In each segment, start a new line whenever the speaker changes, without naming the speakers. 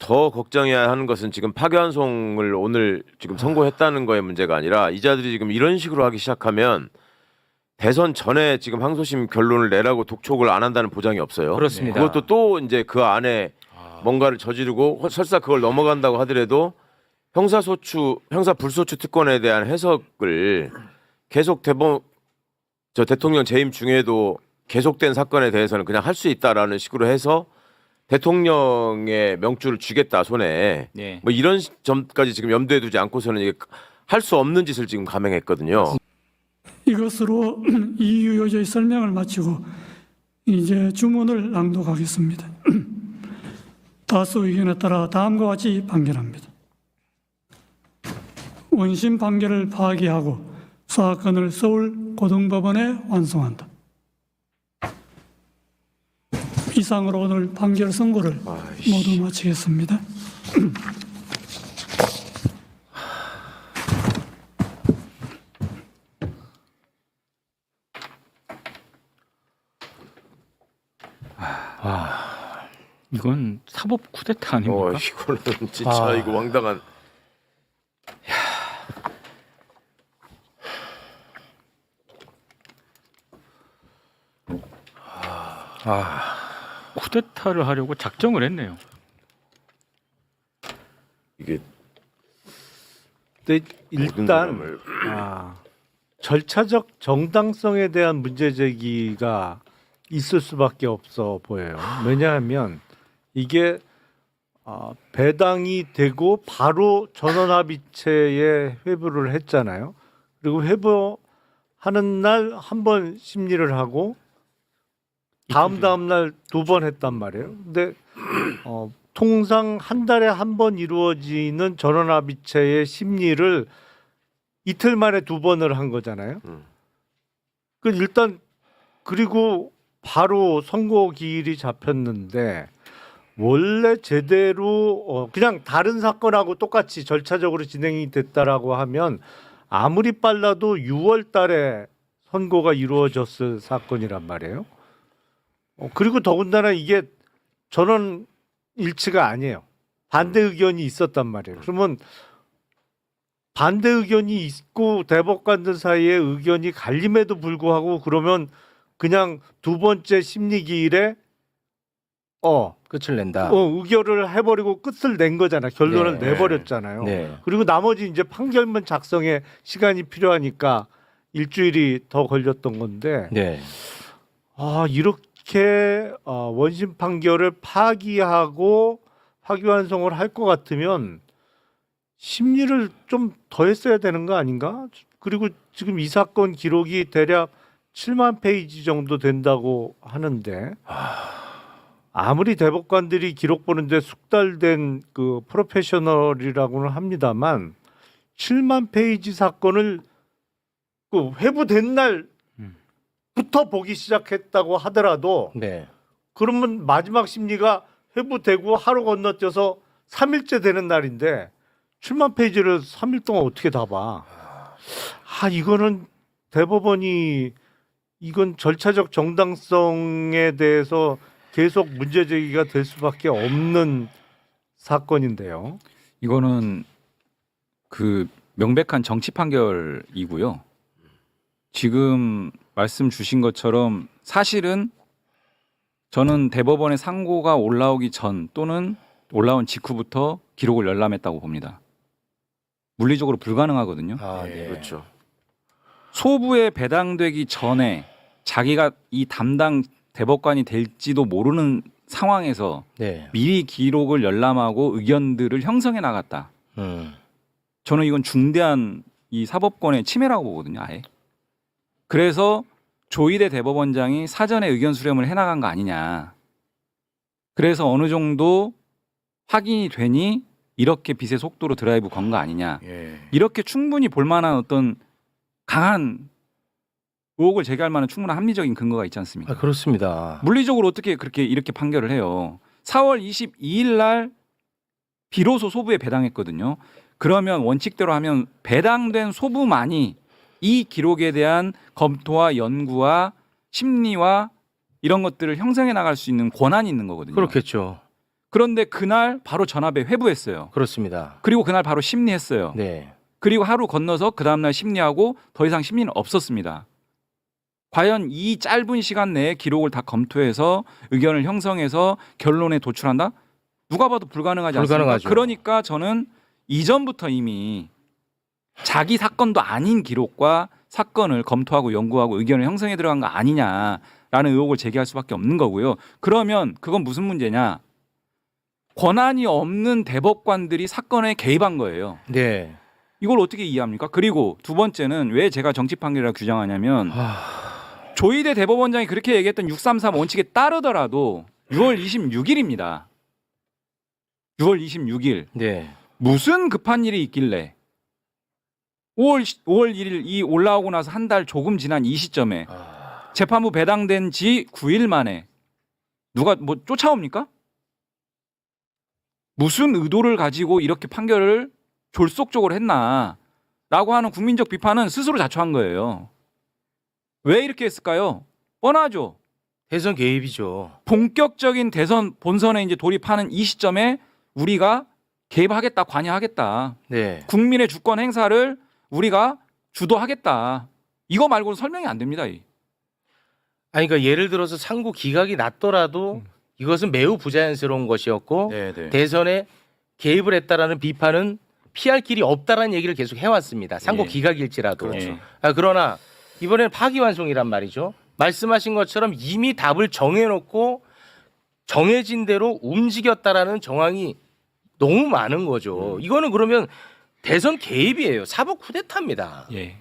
더 걱정해야 하는 것은 지금 파기환송을 오늘 지금 선고했다는 거의 문제가 아니라 이자들이 지금 이런 식으로 하기 시작하면 대선 전에 지금 항소심 결론을 내라고 독촉을 안 한다는 보장이 없어요.
그렇습니다.
그것도 또 이제 그 안에 뭔가를 저지르고 설사 그걸 넘어간다고 하더라도 형사 불소추 특권에 대한 해석을 계속 대통령 재임 중에도 계속된 사건에 대해서는 그냥 할 수 있다라는 식으로 해서 대통령의 명주를 쥐겠다 손에
네.
뭐 이런 점까지 지금 염두에 두지 않고서는 이게 할 수 없는 짓을 지금 감행했거든요.
이것으로 이유 요지의 설명을 마치고 이제 주문을 낭독하겠습니다. 다수 의견에 따라 다음과 같이 판결합니다. 원심 판결을 파기하고 사건을 서울 고등법원에 완송한다. 이상으로 오늘 판결 선고를 모두 마치겠습니다.
이건 사법 쿠데타 아닙니까?
이거는 진짜 이거 황당한.
쿠데타를 하려고 작정을 했네요.
이게
근데
모든
일단
사람을
절차적 정당성에 대한 문제 제기가 있을 수밖에 없어 보여요. 왜냐하면 이게 배당이 되고 바로 전원합의체에 회부를 했잖아요. 그리고 회부하는 날 한 번 심리를 하고 다음 날 두 번 했단 말이에요. 근데 통상 한 달에 한 번 이루어지는 전원합의체의 심리를 이틀 만에 두 번을 한 거잖아요. 그 일단 그리고 바로 선고 기일이 잡혔는데 원래 제대로 그냥 다른 사건하고 똑같이 절차적으로 진행이 됐다라고 하면 아무리 빨라도 6월 달에 선고가 이루어졌을 사건이란 말이에요. 그리고 더군다나 이게 전원 일치가 아니에요. 반대 의견이 있었단 말이에요. 그러면 반대 의견이 있고 대법관들 사이에 의견이 갈림에도 불구하고 그러면 그냥 두 번째 심리 기일에
끝을 낸다.
의결을 해버리고 끝을 낸 거잖아. 결론을
네.
내버렸잖아요.
네.
그리고 나머지 이제 판결문 작성에 시간이 필요하니까 일주일이 더 걸렸던 건데
네.
이렇게 원심 판결을 파기하고 파기환송을 할 것 같으면 심리를 좀 더 했어야 되는 거 아닌가? 그리고 지금 이 사건 기록이 대략 7만 페이지 정도 된다고 하는데 아무리 대법관들이 기록 보는데 숙달된 그 프로페셔널이라고는 합니다만 7만 페이지 사건을 그 회부된 날부터 보기 시작했다고 하더라도 그러면 마지막 심리가 회부되고 하루 건너뛰어서 3일째 되는 날인데 7만 페이지를 3일 동안 어떻게 다 봐? 이거는 대법원이 이건 절차적 정당성에 대해서 계속 문제 제기가 될 수밖에 없는 사건인데요.
이거는 그 명백한 정치 판결이고요. 지금 말씀 주신 것처럼 사실은 저는 대법원의 상고가 올라오기 전 또는 올라온 직후부터 기록을 열람했다고 봅니다. 물리적으로 불가능하거든요.
그렇죠.
소부에 배당되기 전에 자기가 이 담당 대법관이 될지도 모르는 상황에서 미리 기록을 열람하고 의견들을 형성해 나갔다. 저는 이건 중대한 이 사법권의 침해라고 보거든요. 아예. 그래서 조희대 대법원장이 사전에 의견 수렴을 해나간 거 아니냐. 그래서 어느 정도 확인이 되니 이렇게 빛의 속도로 드라이브 건 거 아니냐. 이렇게 충분히 볼만한 어떤 강한 의혹을 제기할 만한 충분한 합리적인 근거가 있지 않습니까?
그렇습니다.
물리적으로 어떻게 그렇게 이렇게 판결을 해요. 4월 22일 날 비로소 소부에 배당했거든요. 그러면 원칙대로 하면 배당된 소부만이 이 기록에 대한 검토와 연구와 심리와 이런 것들을 형성해 나갈 수 있는 권한이 있는 거거든요.
그렇겠죠.
그런데 그날 바로 전압에 회부했어요.
그렇습니다.
그리고 그날 바로 심리했어요.
네.
그리고 하루 건너서 그 다음날 심리하고 더 이상 심리는 없었습니다. 과연 이 짧은 시간 내에 기록을 다 검토해서 의견을 형성해서 결론에 도출한다? 누가 봐도 불가능하지 않습니까?
불가능하죠.
그러니까 저는 이전부터 이미 자기 사건도 아닌 기록과 사건을 검토하고 연구하고 의견을 형성해 들어간 거 아니냐라는 의혹을 제기할 수밖에 없는 거고요. 그러면 그건 무슨 문제냐? 권한이 없는 대법관들이 사건에 개입한 거예요.
네.
이걸 어떻게 이해합니까? 그리고 두 번째는 왜 제가 정치 판결이라고 규정하냐면 조희대 대법원장이 그렇게 얘기했던 633 원칙에 따르더라도 6월 26일입니다. 6월 26일.
네.
무슨 급한 일이 있길래 5월 1일 이 올라오고 나서 한 달 조금 지난 이 시점에 재판부 배당된 지 9일 만에 누가 뭐 쫓아옵니까? 무슨 의도를 가지고 이렇게 판결을 졸속적으로 했나라고 하는 국민적 비판은 스스로 자초한 거예요. 왜 이렇게 했을까요? 뻔하죠.
대선 개입이죠.
본격적인 대선 본선에 이제 돌입하는 이 시점에 우리가 개입하겠다, 관여하겠다.
네.
국민의 주권 행사를 우리가 주도하겠다. 이거 말고는 설명이 안 됩니다.
아니 그러니까 예를 들어서 상고 기각이 났더라도 이것은 매우 부자연스러운 것이었고
네네.
대선에 개입을 했다라는 비판은 피할 길이 없다라는 얘기를 계속 해왔습니다. 상고
예.
기각일지라도.
그렇죠.
그러나 이번에는 파기환송이란 말이죠. 말씀하신 것처럼 이미 답을 정해놓고 정해진 대로 움직였다라는 정황이 너무 많은 거죠. 이거는 그러면 대선 개입이에요. 사법 쿠데타입니다.
예.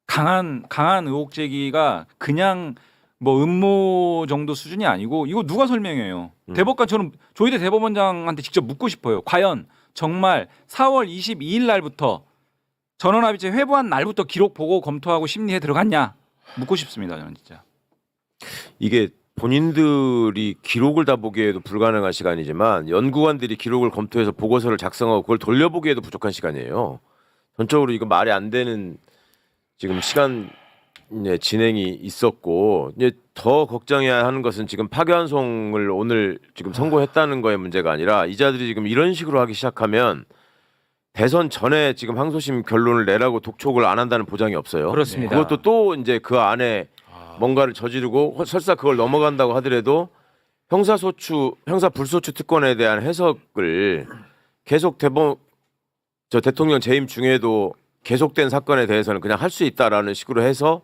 강한 의혹 제기가 그냥 뭐 음모 정도 수준이 아니고 이거 누가 설명해요? 대법관 저는 조희대 대법원장한테 직접 묻고 싶어요. 과연 정말 4월 22일 날부터 전원합의체 회부한 날부터 기록 보고 검토하고 심리에 들어갔냐? 묻고 싶습니다. 저는 진짜.
이게 본인들이 기록을 다 보기에도 불가능한 시간이지만 연구관들이 기록을 검토해서 보고서를 작성하고 그걸 돌려보기에도 부족한 시간이에요. 전적으로 이거 말이 안 되는 지금 시간 진행이 있었고 이제 더 걱정해야 하는 것은 지금 파기환송을 오늘 지금 선고했다는 거의 문제가 아니라 이자들이 지금 이런 식으로 하기 시작하면 대선 전에 지금 항소심 결론을 내라고 독촉을 안 한다는 보장이 없어요.
그렇습니다.
그것도 또 이제 그 안에 뭔가를 저지르고 설사 그걸 넘어간다고 하더라도 형사소추, 형사불소추 특권에 대한 해석을 계속 대통령 재임 중에도 계속된 사건에 대해서는 그냥 할 수 있다라는 식으로 해서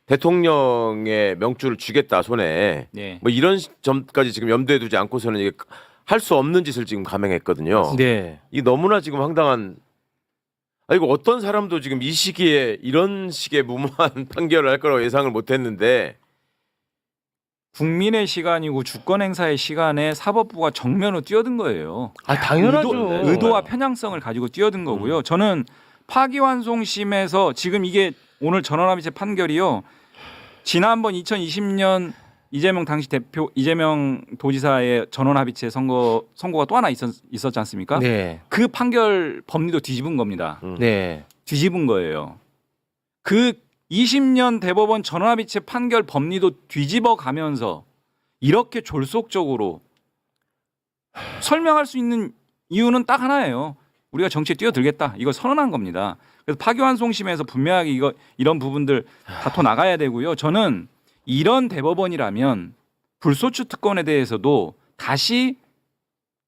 대통령의 명주를 쥐겠다 손에
예.
뭐 이런 점까지 지금 염두에 두지 않고서는 이게 할 수 없는 짓을 지금 감행했거든요.
네.
이게 너무나 지금 황당한. 이거 어떤 사람도 지금 이 시기에 이런 식의 무모한 판결을 할 거라고 예상을 못했는데
국민의 시간이고 주권 행사의 시간에 사법부가 정면으로 뛰어든 거예요.
당연하죠.
의도와 편향성을 가지고 뛰어든 거고요. 저는 파기환송심에서 지금 이게 오늘 전원합의체 판결이요. 지난번 2020년 이재명 당시 대표 이재명 도지사의 전원합의체 선고가 또 하나 있었지 않습니까?
네.
그 판결 법리도 뒤집은 겁니다.
네.
뒤집은 거예요. 그 20년 대법원 전원합의체 판결 법리도 뒤집어 가면서 이렇게 졸속적으로 설명할 수 있는 이유는 딱 하나예요. 우리가 정치에 뛰어들겠다. 이걸 선언한 겁니다. 그래서 파기환송심에서 분명하게 이런 부분들 다퉈 나가야 되고요. 저는 이런 대법원이라면 불소추 특권에 대해서도 다시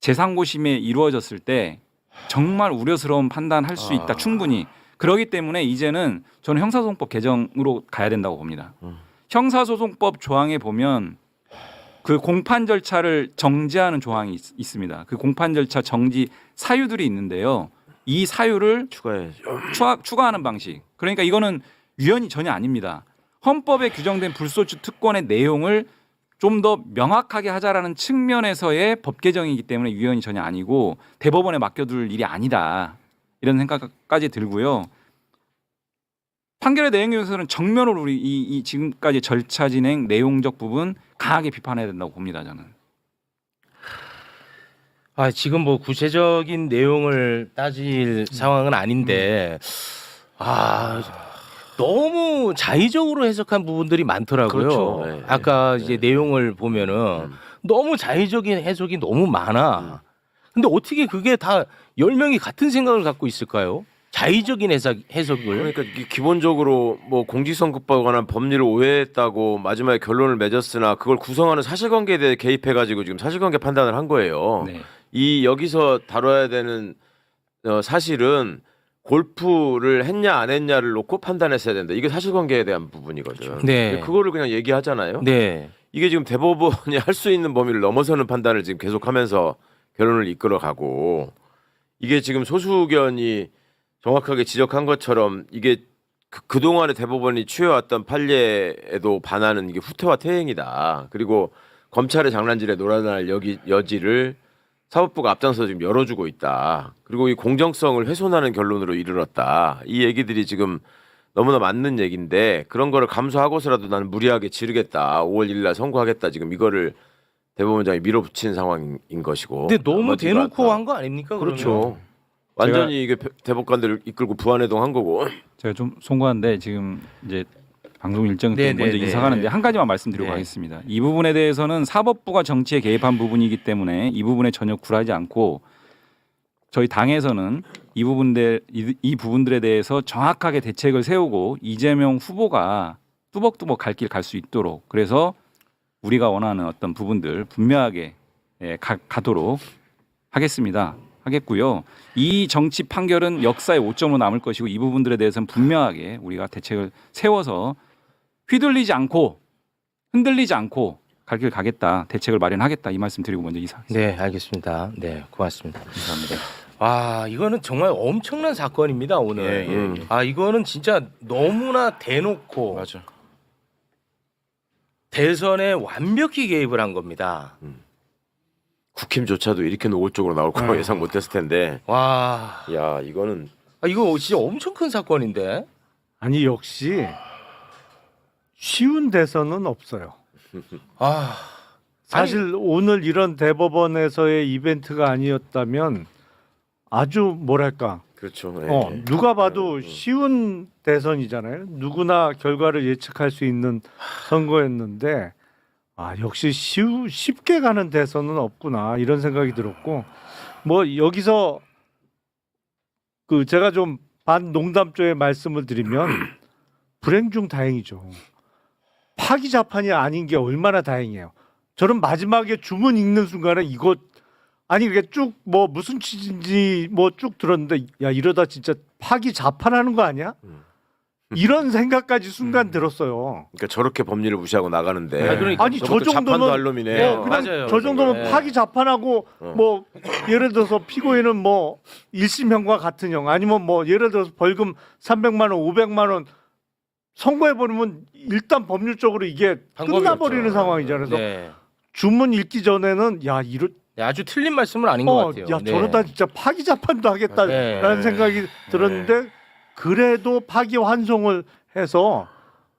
재상고심에 이루어졌을 때 정말 우려스러운 판단할 수 있다. 충분히. 그렇기 때문에 이제는 저는 형사소송법 개정으로 가야 된다고 봅니다. 형사소송법 조항에 보면 그 공판 절차를 정지하는 조항이 있습니다. 그 공판 절차 정지 사유들이 있는데요. 이 사유를 추가하는 방식. 그러니까 이거는 위헌이 전혀 아닙니다. 헌법에 규정된 불소추 특권의 내용을 좀 더 명확하게 하자라는 측면에서의 법 개정이기 때문에 위헌이 전혀 아니고 대법원에 맡겨둘 일이 아니다. 이런 생각까지 들고요. 판결의 내용에서는 정면으로 우리 이 지금까지 절차 진행 내용적 부분 강하게 비판해야 된다고 봅니다. 저는.
지금 뭐 구체적인 내용을 따질 상황은 아닌데 너무 자의적으로 해석한 부분들이 많더라고요.
그렇죠. 네,
아까 이제 내용을 보면은 너무 자의적인 해석이 너무 많아. 근데 어떻게 그게 다 10명이 같은 생각을 갖고 있을까요? 자의적인 해석을.
그러니까 기본적으로 뭐 공직선거법에 관한 법률을 오해했다고 마지막에 결론을 맺었으나 그걸 구성하는 사실관계에 대해 개입해가지고 지금 사실관계 판단을 한 거예요.
네.
이 여기서 다뤄야 되는 사실은 골프를 했냐 안 했냐를 놓고 판단했어야 된다. 이게 사실관계에 대한 부분이거든.
네.
그거를 그냥 얘기하잖아요.
네.
이게 지금 대법원이 할 수 있는 범위를 넘어서는 판단을 지금 계속하면서 결론을 이끌어가고 이게 지금 소수견이 정확하게 지적한 것처럼 이게 그동안에 대법원이 취해왔던 판례에도 반하는 이게 후퇴와 퇴행이다. 그리고 검찰의 장난질에 놀아날 여지를 사법부가 앞장서 지금 열어주고 있다. 그리고 이 공정성을 훼손하는 결론으로 이르렀다. 이 얘기들이 지금 너무나 맞는 얘기인데 그런 거를 감수하고서라도 나는 무리하게 지르겠다. 5월 1일 날 선고하겠다. 지금 이거를 대법원장이 밀어붙인 상황인 것이고.
근데 너무
나머지가
대놓고
다-
한 거 아닙니까?
그렇죠. 완전히 이게 대법관들을 이끌고 부안해동한 거고.
제가 좀 송구한데 지금 이제 방송 일정
네,
때문에 먼저
네,
이사
네.
가는데 한 가지만 말씀드리고
네.
가겠습니다. 이 부분에 대해서는 사법부가 정치에 개입한 부분이기 때문에 이 부분에 전혀 굴하지 않고 저희 당에서는 이 부분들에 대해서 정확하게 대책을 세우고 이재명 후보가 뚜벅뚜벅 갈 길 갈 수 있도록 그래서 우리가 원하는 어떤 부분들 분명하게 가도록 하겠고요. 이 정치 판결은 역사의 오점으로 남을 것이고 이 부분들에 대해서는 분명하게 우리가 대책을 세워서 휘둘리지 않고 흔들리지 않고 갈 길 가겠다. 대책을 마련하겠다. 이 말씀 드리고 먼저 이사하겠습니다.
네, 알겠습니다. 네, 고맙습니다.
감사합니다.
아, 이거는 정말 엄청난 사건입니다, 오늘.
예, 예.
아, 이거는 진짜 너무나 대놓고
맞아.
대선에 완벽히 개입을 한 겁니다.
국힘조차도 이렇게 노골적으로 나올 거라고 예상 못했을 텐데.
와,
야 이거는
이거 진짜 엄청 큰 사건인데.
아니 역시 쉬운 대선은 없어요.
아,
사실 오늘 이런 대법원에서의 이벤트가 아니었다면 아주 뭐랄까
그렇죠. 예.
누가 봐도 쉬운 대선이잖아요. 누구나 결과를 예측할 수 있는 선거였는데 아 역시 쉽게 가는 대선은 없구나 이런 생각이 들었고 뭐 여기서 그 제가 좀 반농담조의 말씀을 드리면 불행 중 다행이죠. 파기자판이 아닌 게 얼마나 다행이에요. 저는 마지막에 주문 읽는 순간에 이거 아니 이게 쭉 뭐 무슨 취지인지 뭐 쭉 들었는데 야 이러다 진짜 파기자판하는 거 아니야? 이런 생각까지 순간 들었어요.
그러니까 저렇게 법률을 무시하고 나가는데.
아, 그러니까.
아니 저
저것도 자판도
정도면
할 놈이네.
그냥
맞아요.
저 정도면
네.
파기자판하고 뭐 예를 들어서 피고인은 뭐 1심형과 같은 형 아니면 뭐 예를 들어서 벌금 300만 원, 500만 원 선고해 버리면 일단 법률적으로 이게
방법이
끝나버리는
없죠.
상황이잖아요. 그래서
네.
주문 읽기 전에는 야 이러
네, 아주 틀린 말씀은 아닌 것 같아요.
야
네.
저러다 진짜 파기자판도 하겠다라는
네.
생각이 들었는데 그래도 파기환송을 해서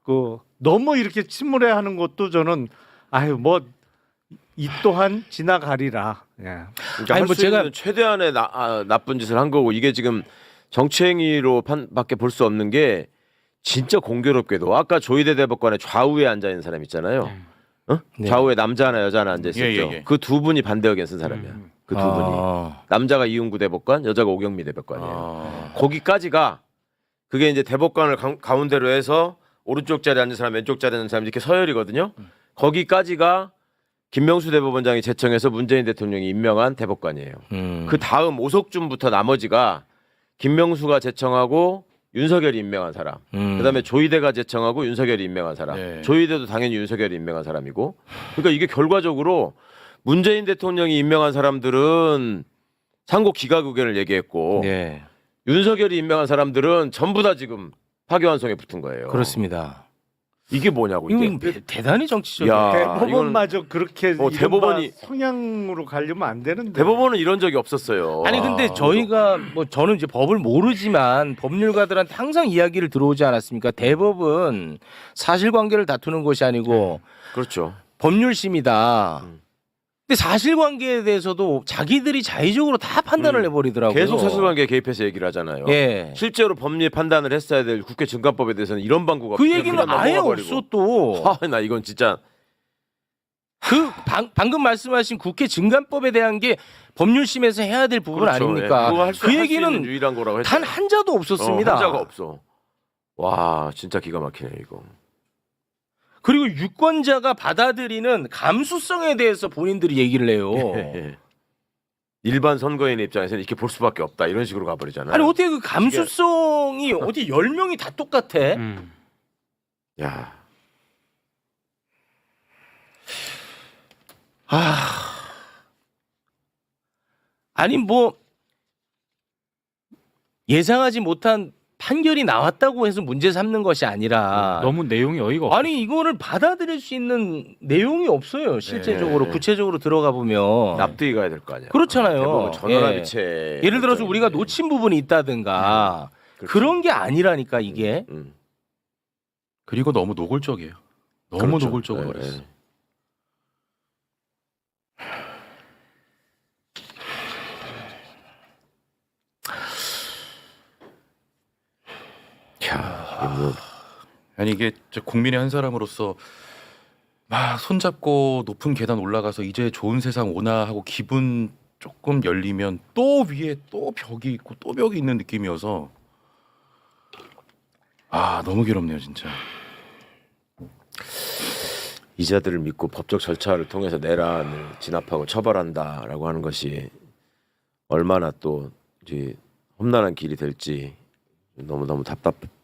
그 너무 이렇게 침울해하는 것도 저는 아유 뭐 이 또한 지나가리라. 예.
그러니까
아니,
할
뭐
수
제가-
있는 최대한의 나쁜 짓을 한 거고 이게 지금 정치행위로 밖에 볼 수 없는 게 진짜 공교롭게도 아까 조희대 대법관의 좌우에 앉아 있는 사람 있잖아요. 어?
네.
좌우에 남자 하나 여자 하나 앉아 있었죠.
예, 예.
그 두 분이 반대 의견 쓴 사람이야. 그 두 분이
아.
남자가 이은구 대법관, 여자가 오경미 대법관이에요.
아.
거기까지가 그게 이제 대법관을 가운데로 해서 오른쪽 자리에 앉은 사람, 왼쪽 자리에 앉은 사람 이렇게 서열이거든요. 거기까지가 김명수 대법원장이 제청해서 문재인 대통령이 임명한 대법관이에요. 그 다음 오석준부터 나머지가 김명수가 제청하고 윤석열이 임명한 사람. 그다음에 조희대가 제청하고 윤석열이 임명한 사람.
네.
조희대도 당연히 윤석열이 임명한 사람이고. 그러니까 이게 결과적으로 문재인 대통령이 임명한 사람들은 상고 기각 의견을 얘기했고
네.
윤석열이 임명한 사람들은 전부 다 지금 파기환송에 붙은 거예요.
그렇습니다.
이게 뭐냐고 이게.
이건 대단히 정치적이에요.
야,
대법원마저 그렇게
대법원이-
성향으로 가려면 안 되는데.
대법원은 이런 적이 없었어요.
아니 근데 저희가 뭐 저는 이제 법을 모르지만 법률가들한테 항상 이야기를 들어오지 않았습니까? 대법은 사실관계를 다투는 것이 아니고
그렇죠.
법률심이다. 근데 사실관계에 대해서도 자기들이 자의적으로 다 판단을 해버리더라고요.
계속 사실관계에 개입해서 얘기를 하잖아요.
예.
실제로 법리 판단을 했어야 될 국회 증감법에 대해서는 이런 방구가
그 얘기는
그냥
아예
넘어가 버리고.
없어 또.
나 이건 진짜
방금 말씀하신 국회 증감법에 대한 게 법률심에서 해야 될 부분
그렇죠.
아닙니까?
예. 그거
그 얘기는
있는 유일한 거라고 했죠.
단 한 자도 없었습니다.
한자가 없어. 와 진짜 기가 막히네 이거.
그리고 유권자가 받아들이는 감수성에 대해서 본인들이 얘기를 해요.
예. 일반 선거인 입장에서는 이렇게 볼 수밖에 없다 이런 식으로 가버리잖아요.
아니 어떻게 그 감수성이 어디 10명이 다 똑같아?
야.
아니 뭐 예상하지 못한 판결이 나왔다고 해서 문제 삼는 것이 아니라
너무 내용이 어이가 없어.
아니 이거를 받아들일 수 있는 내용이 없어요. 실제적으로
네.
구체적으로 들어가 보면
납득이 가야 될 거 아니야.
그렇잖아요.
대부분 전원합의체.
예를 들어서 우리가 놓친 부분이 있다든가
그렇지.
그런 게 아니라니까 이게.
그리고 너무 노골적이에요. 너무
그렇죠.
노골적으로
네,
말했어.
네. 야, 이거
아니 이게 저 국민의 한 사람으로서 막 손잡고 높은 계단 올라가서 이제 좋은 세상 오나 하고 기분 조금 열리면 또 위에 또 벽이 있고 또 벽이 있는 느낌이어서 아 너무 괴롭네요 진짜.
이자들을 믿고 법적 절차를 통해서 내란을 진압하고 처벌한다라고 하는 것이 얼마나 또 이제 험난한 길이 될지 너무너무 답답하네요.